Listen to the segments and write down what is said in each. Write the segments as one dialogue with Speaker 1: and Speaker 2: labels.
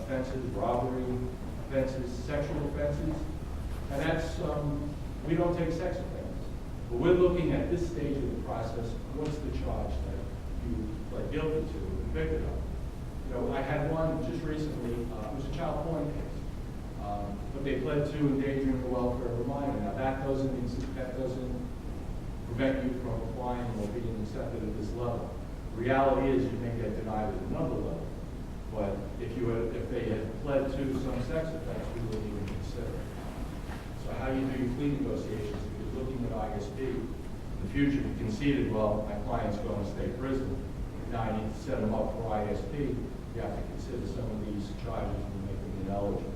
Speaker 1: offenses, robbery offenses, sexual offenses, and that's, we don't take sex offenses. But we're looking at this stage of the process, what's the charge that you pled guilty to or convicted of? You know, I had one just recently, it was a child porn case, but they pled to endangering the welfare of a minor. Now that doesn't prevent you from applying or being accepted at this level. The reality is you may get denied at another level, but if they had pled to some sex offense, we wouldn't even consider it. So how you do your plea negotiations, if you're looking at ISP, in the future you conceded, well, my client's going to state prison. Now I need to set them up for ISP. You have to consider some of these charges and make them ineligible.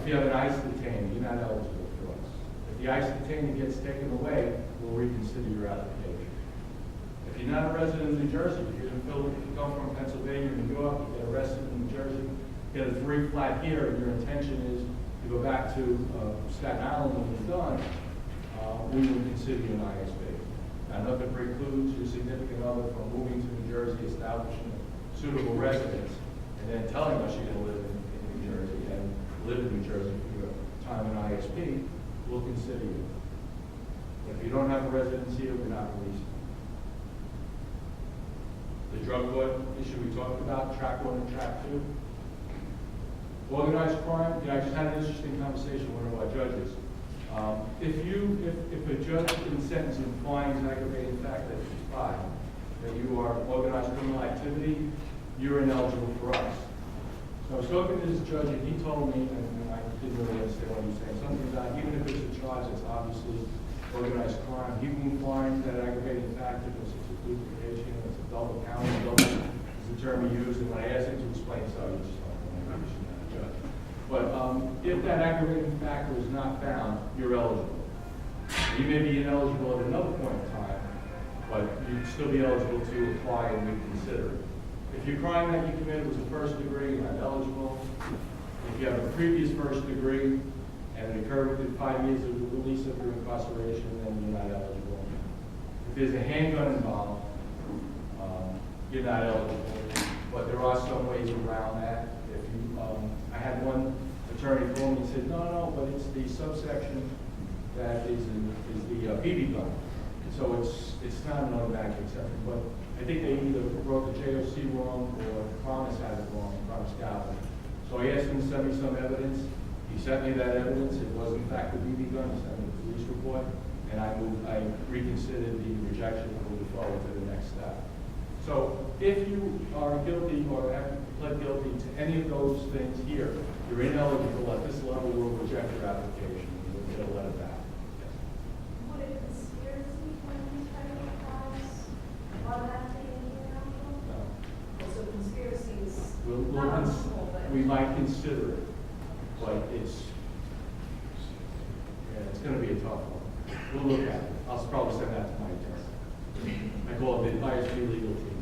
Speaker 1: If you have an ICE detainee, you're not eligible for us. If the ICE detainee gets taken away, we'll reconsider your application. If you're not a resident of New Jersey, if you come from Pennsylvania or New York, you get arrested in New Jersey, get a 3 flat here, and your intention is to go back to Staten Island when you're done, we will consider you an ISP. Now, nothing precludes your significant other from moving to New Jersey, establishing a suitable residence, and then telling us you're going to live in New Jersey and live in New Jersey for your time in ISP, we'll consider you. If you don't have a residence here, we're not releasing you. The drug court issue we talked about, track 1 and track 2. Organized crime, I just had an interesting conversation with one of our judges. If a judge in sentencing finds an aggravating fact that you find that you are organized criminal activity, you're ineligible for us. So I was talking to this judge and he told me, and I didn't really understand what he was saying, something about even if it's a charge that's obviously organized crime, he won't find that aggravating fact if it's a duplication, it's a double count, double is the term he used, and when I asked him to explain, so he just told me, maybe you shouldn't have a judge. But if that aggravating factor is not found, you're eligible. You may be ineligible at another point in time, but you'd still be eligible to apply and reconsider it. If your crime that you committed was a first degree, you're not eligible. If you have a previous first degree and it occurred within 5 years of the release of your incarceration, then you're not eligible. If there's a handgun involved, you're not eligible. But there are some ways around that. If you, I had one attorney call me and said, no, but it's the subsection that is the BB gun. So it's not an automatic exception, but I think they either wrote the JOC wrong or Promise had it wrong, Promise Galvin. So I asked him to send me some evidence. He sent me that evidence. It was in fact a BB gun. He sent me the police report, and I reconsidered the rejection and moved forward to the next step. So if you are guilty or have pled guilty to any of those things here, you're ineligible at this level. We'll reject your application. You'll get a letter back.
Speaker 2: Would a conspiracy when these type of crimes automatically ineligible?
Speaker 1: No.
Speaker 2: So conspiracy is
Speaker 1: We might consider it, but it's going to be a tough one. We'll look at it. I'll probably send that to my attorney. I call it the ISP legal team.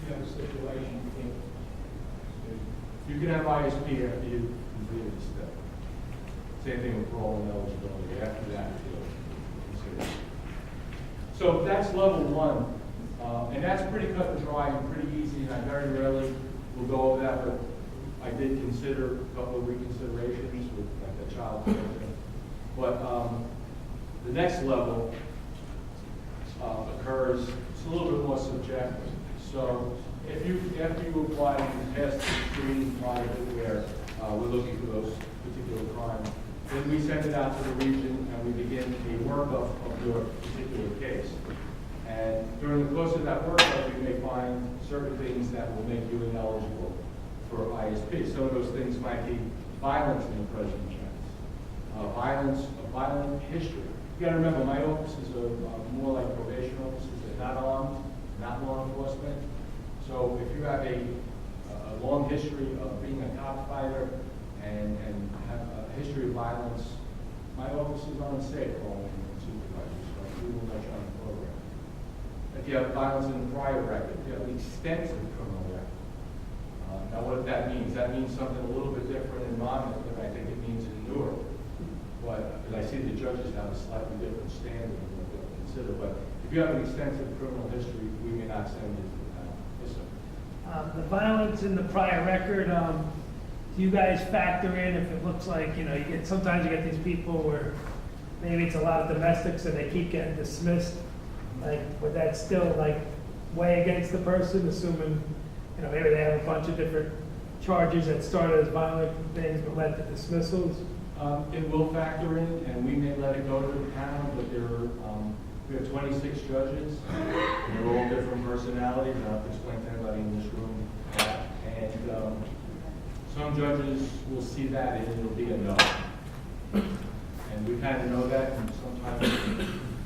Speaker 3: You have a stipulation,
Speaker 1: You can have ISP after you complete the step. Same thing with parole and eligibility. After that, you'll consider. So that's level 1. And that's pretty cut and dry and pretty easy, and I very rarely will go over that, but I did consider a couple of reconsiderations with like the child thing. But the next level occurs, it's a little bit more subjective. So if you, after you apply and you pass the screening part of it where we're looking for those particular crimes, then we send it out to the region and we begin a workup of your particular case. And during the course of that workup, we may find certain things that will make you ineligible for ISP. Some of those things might be violence in the present tense, violent history. You got to remember, my offices are more like probation offices. They're not armed, not law enforcement. So if you have a long history of being a cop fighter and have a history of violence, my office is unsafe for all supervisors. So we will let you on the program. If you have violence in the prior record, if you have an extensive criminal record. Now what that means? That means something a little bit different in Monmouth than I think it means in Newark. But because I see the judges have a slightly different standard of what they'll consider. But if you have an extensive criminal history, we may not send you to the panel. Yes, sir.
Speaker 4: The violence in the prior record, do you guys factor in if it looks like, you get, sometimes you get these people where maybe it's a lot of domestics and they keep getting dismissed? Like, would that still weigh against the person, assuming, maybe they have a bunch of different charges that started as violent things but led to dismissals?
Speaker 1: It will factor in, and we may let it go to the panel, but we have 26 judges, and they're all different personalities. I don't have to explain to anybody in this room that. And some judges will see that and it'll be a no. And we kind of know that, and sometimes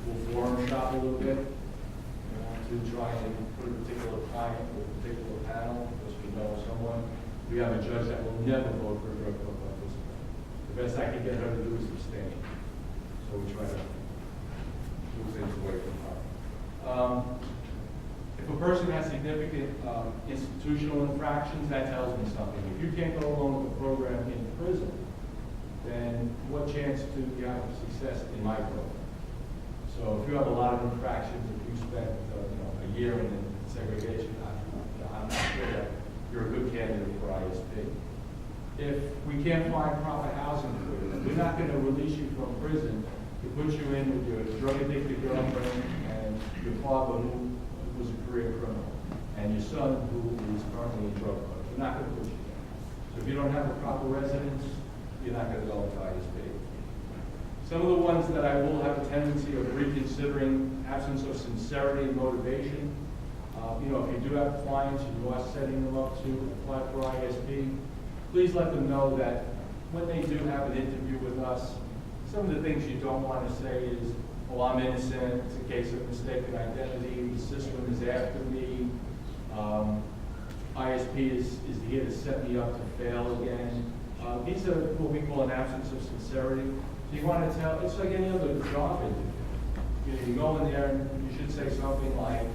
Speaker 1: we'll forum shop a little bit, to try and put a particular client or a particular panel, because we know someone. We have a judge that will never vote for a drug court participant. The best I can get her to do is abstain. So we try to move things away from her. If a person has significant institutional infractions, that tells me something. If you can't go along with the program in prison, then what chance do you have of success in my program? So if you have a lot of infractions, if you spent a year in segregation, I'm not sure that you're a good candidate for ISP. If we can't find proper housing for you, we're not going to release you from prison to put you in with your drug-addicted girlfriend and your father who was a career criminal and your son who is currently in drug court. We're not going to put you there. So if you don't have a proper residence, you're not going to go into ISP. Some of the ones that I will have a tendency of reconsidering, absence of sincerity and motivation. If you do have clients and you are setting them up to apply for ISP, please let them know that when they do have an interview with us, some of the things you don't want to say is, oh, I'm innocent, it's a case of mistaken identity, the system is after me, ISP is here to set me up to fail again. These are what we call an absence of sincerity. So you want to tell, it's like any other job interview. You go in there and you should say something like,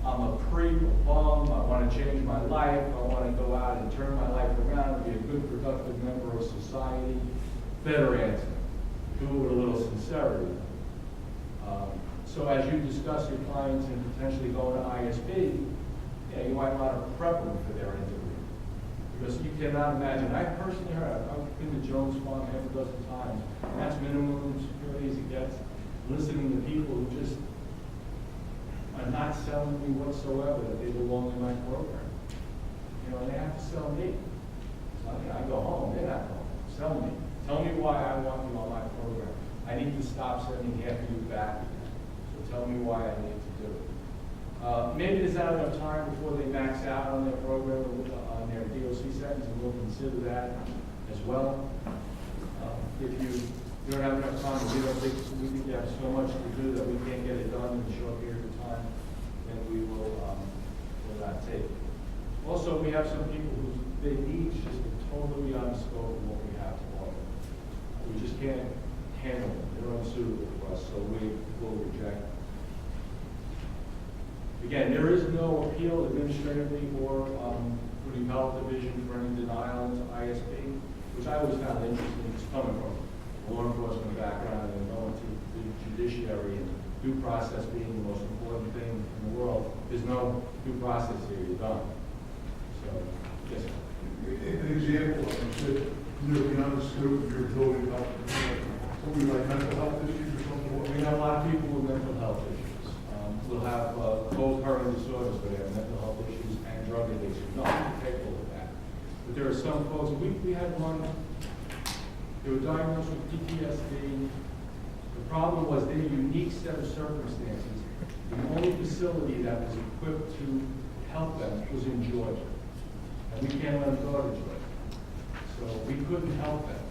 Speaker 1: I'm a creep, a bum, I want to change my life, I want to go out and turn my life around, be a good, productive member of society. Better answer. Do it with a little sincerity. So as you discuss your clients and potentially going to ISP, you might want to prep them for their interview. Because you cannot imagine, I personally heard, I've been to Jones Farm half a dozen times, and that's minimum security as it gets, listening to people who just are not selling me whatsoever that they belong in my program. They have to sell me. So I go home, they're not home. Sell me. Tell me why I want you on my program. I need to stop sending half of you back. So tell me why I need to do it. Maybe there's not enough time before they max out on their program, on their DOC sentence, and we'll consider that as well. If you don't have enough time, we think you have so much to do that we can't get it done in a short period of time, then we will not take it. Also, we have some people whose their needs just are totally beyond the scope of what we have to offer. We just can't handle them. They're unsuitable for us, so we will reject them. Again, there is no appeal administratively or through the appellate division for any denial into ISP, which I always found interesting. It's coming from a law enforcement background and going to the judiciary and due process being the most important thing in the world. There's no due process here. You're done. So, yes, sir.
Speaker 5: An example of it, beyond the scope of your ability to help something like mental health issues or something.
Speaker 1: We have a lot of people with mental health issues. We'll have co-occurring disorders where they have mental health issues and drug addiction. No, I'm capable of that. But there are some folks, we had one, they were diagnosed with PTSD. The problem was their unique set of circumstances. The only facility that was equipped to help them was in Georgia. And we can't let them go to Georgia. So we couldn't help them.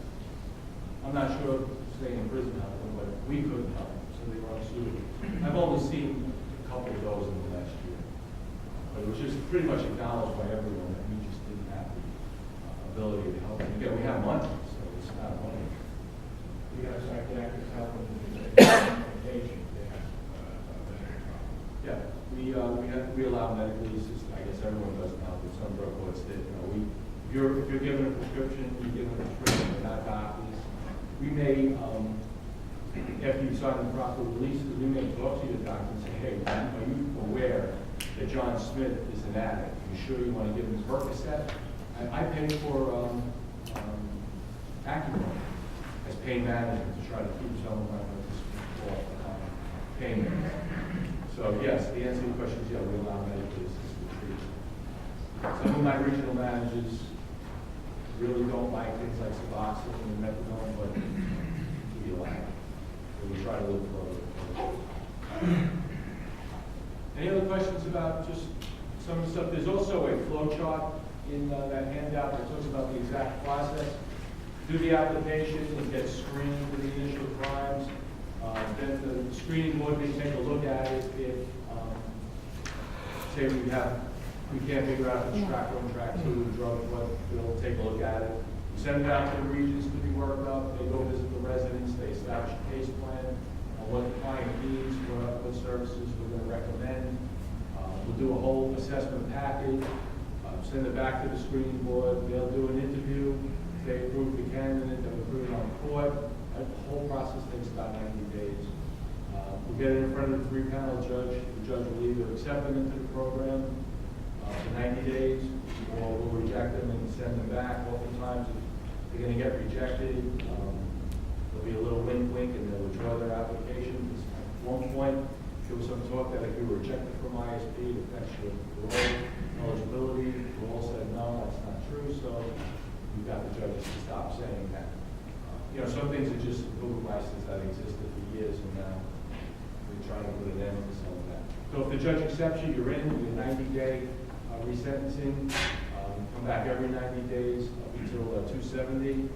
Speaker 1: I'm not sure if staying in prison helped them, but we couldn't help them. So they were unsuitable. I've only seen a couple of those in the last year. But it was just pretty much acknowledged by everyone that we just didn't have the ability to help them. Again, we have money, so it's not money.
Speaker 3: We have psychiatric help and medication.
Speaker 1: Yeah, we allow medically assisted. I guess everyone does now, but some drug courts did. If you're given a prescription, you're given a prescription. They're not doctors. We may, after you sign the proper releases, we may talk to your doctor and say, hey, are you aware that John Smith is an addict? You sure you want to give him Percocet? I pay for Acumen as pain management to try to keep some of my participants off pain meds. So yes, the answer to your question is yeah, we allow medically assisted treatment. Some of my regional managers really don't like things like Suboxone and methadone, but we allow it. So we try to look for other. Any other questions about just some of the stuff? There's also a flow chart in that handout that talks about the exact process. Do the application, it gets screened for the initial crimes. Then the screening board may take a look at it if, say we can't figure out if it's track 1, track 2, the drug, they'll take a look at it. We send it out to the regions to be worked up. They go visit the residents. They establish a case plan on what the client needs, what services we're going to recommend. We'll do a whole assessment package, send it back to the screening board. They'll do an interview. If they approve the candidate, they'll put it on court. The whole process takes about 90 days. We'll get it in front of the 3-panel judge. The judge will either accept them into the program for 90 days, or we'll reject them and send them back. Oftentimes, if they're going to get rejected, there'll be a little wink, and they'll withdraw their application. At one point, there was some talk that if you were rejected from ISP, it affects your parole eligibility. We all said, no, that's not true, so we've got the judges to stop saying that. Some things are just legal license that existed for years, and now we're trying to put an end to some of that. So if the judge accepts you, you're in with a 90-day resentencing. Come back every 90 days up until 270,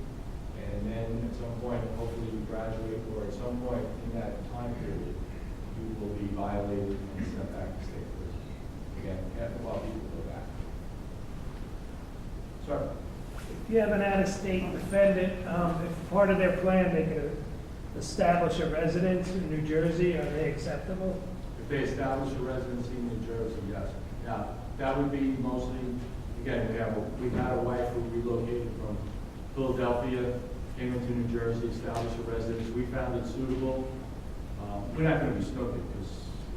Speaker 1: and then at some point, hopefully you graduate, or at some point in that time period, you will be violated and sent back to state prison. Again, half of our people go back. Sorry.
Speaker 4: If you have an out-of-state defendant, if part of their plan they could establish a residence in New Jersey, are they acceptable?
Speaker 1: If they establish a residency in New Jersey, yes. Now, that would be mostly, again, we've had a wife who relocated from Philadelphia, came into New Jersey, established a residence. We found it suitable. We're not going to be snookered because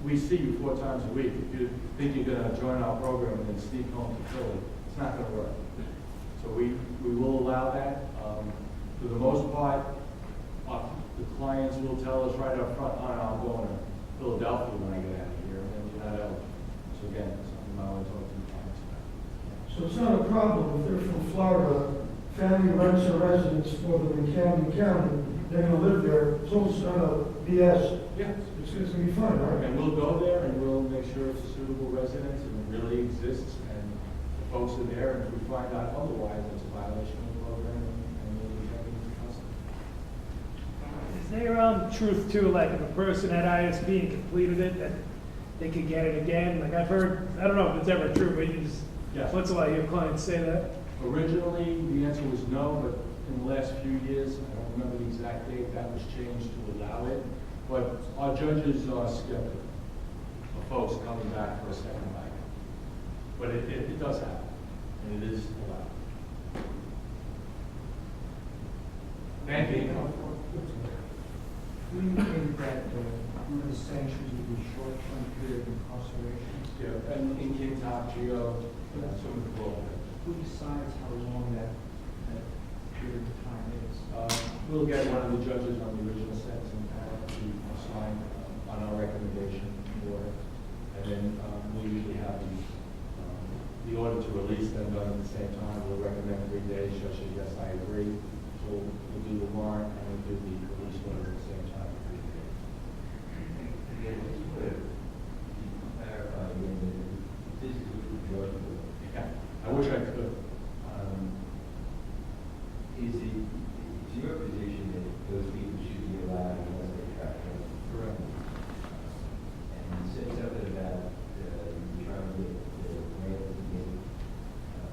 Speaker 1: we see you 4 times a week. If you think you're going to join our program and then sneak home to Philly, it's not going to work. So we will allow that. For the most part, the clients will tell us right up front, I'm going to Philadelphia when I get out of here, and then you're not eligible. So again, that's something I want to talk to the clients about.
Speaker 6: So it's not a problem if they're from Florida, family rents a residence for them in Camden County, they're gonna live there, as long as it's not a BS,
Speaker 1: Yeah.
Speaker 6: it's gonna be fine, right?
Speaker 1: And we'll go there and we'll make sure it's a suitable residence and it really exists and the folks are there, and if we find out otherwise, it's a violation of the program and we'll be taken into custody.
Speaker 4: Is there truth to, like, if a person had ISP and completed it, that they could get it again? Like, I've heard, I don't know if it's ever true, but you just,
Speaker 1: Yes.
Speaker 4: once in a while your clients say that.
Speaker 1: Originally, the answer was no, but in the last few years, I don't remember the exact date, that was changed to allow it. But our judges are skeptical of folks coming back for a second bite. But it does happen, and it is allowed. Thank you.
Speaker 3: You indicated that one of the sanctions would be short-term period of incarceration.
Speaker 1: Yeah, and in Kintock, Geo, some of the globe.
Speaker 3: Who decides how long that period of time is?
Speaker 1: We'll get one of the judges on the original sentencing panel to sign on our recommendation order. And then we usually have the order to release them done at the same time. We'll recommend 3 days. Judge says, yes, I agree. So we'll do the warrant and we'll do the release order at the same time for 3 days. Yeah, I wish I could.
Speaker 7: Is your position that those people should be allowed unless they track them?
Speaker 1: Correct.
Speaker 7: And you said something about trying to get the grant at the beginning.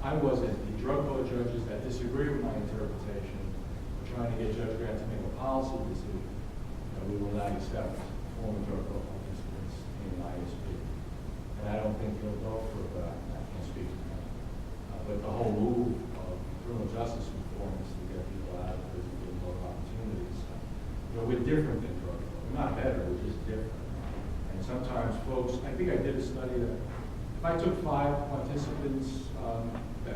Speaker 1: I wasn't. The drug court judges that disagree with my interpretation are trying to get Judge Grant to make a policy decision that we will not accept former drug court participants in ISP. And I don't think he'll go for it, but I can't speak to him. But the whole move of criminal justice reform is to get people out of prison, give them more opportunities. We're different than drug court. We're not better, we're just different. And sometimes folks, I think I did a study that if I took 5 participants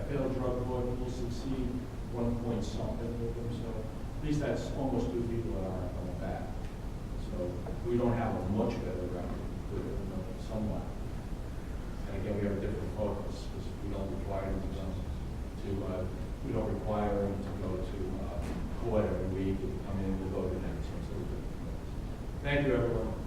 Speaker 1: failed drug court will succeed 1 point something with them, so at least that's almost 2 people on our back. So we don't have a much better record, but somewhat. And again, we have a different focus, because we don't require them we don't require them to go to court every week, to come in, to go to the next one. So thank you, everyone.